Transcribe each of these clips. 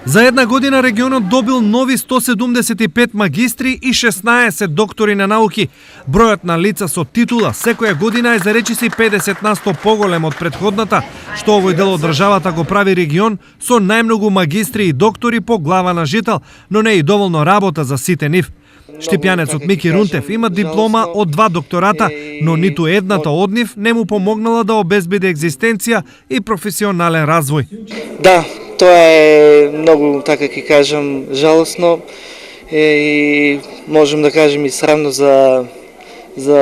За една година регионот добил нови 175 магистри и 16 доктори на науки. Бројот на лица со титула секоја година е за речиси 50% поголем од претходната, што овој дел од државата го прави регион со најмногу магистри и доктори по глава на жител, но не и доволно работа за сите нив. Штипјанецот Мики Рунтев има диплома од 2 доктората, но ниту едната од нив не му помогнала да обезбеди екзистенција и професионален развој. Да, тоа е многу, така ќе кажам, жалосно и можем да кажем и срамно за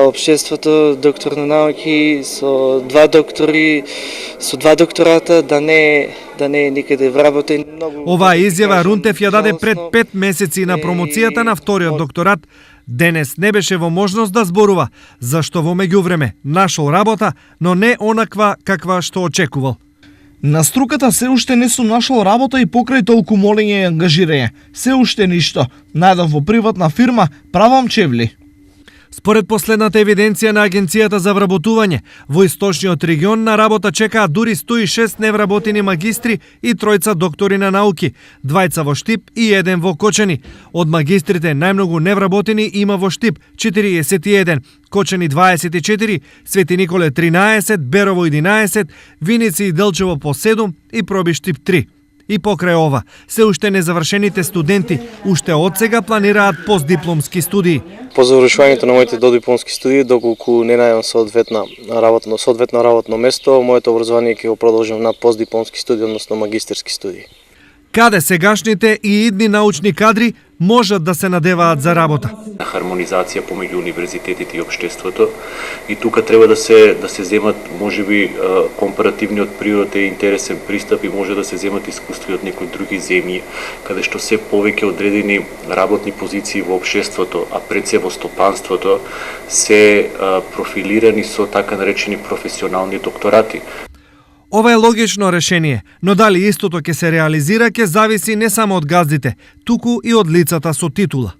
општеството, доктор на науки со 2 доктори, со 2 доктората да не е никаде вработен. Оваа изјава Рунтев ја даде пред 5 месеци на промоцијата на вториот докторат. Денес не беше во можност да зборува, зашто во меѓувреме нашол работа, но не онаква каква што очекувал. На струката се уште не сум нашол работа и покрај толку молење и ангажирање. Се уште ништо. Најдов во приватна фирма, правам чевли. Според последната евиденција на Агенцијата за вработување, во источниот регион на работа чекаат дури 106 невработени магистри и 3 доктори на науки, 2 во Штип и 1 во Кочани. Од магистрите најмногу невработени има во Штип 41, Кочани 24, Свети Николе 13, Берово 11, Виници и Делчево по 7 и проби Штип 3. И покрај ова, се уште незавршените студенти уште од сега планираат постдипломски студии. По завршувањето на моите додипломски студии, доколку не најдам соодветно работно место, моето образование ќе го продолжам на постдипломски студии, односно магистерски студии. Каде сегашните и идни научни кадри можат да се надеваат за работа? Хармонизација помеѓу универзитетите и општеството, и тука треба да се земат можеби компаративниот природа и интересен пристап, и може да се земат искуства од некои други земји, каде што се повеќе одредени работни позиции во општеството, а пред се во стопанството, се профилирани со така наречени професионални докторати. Ова е логично решение, но дали истото ќе се реализира ќе зависи не само од газдите, туку и од лицата со титула.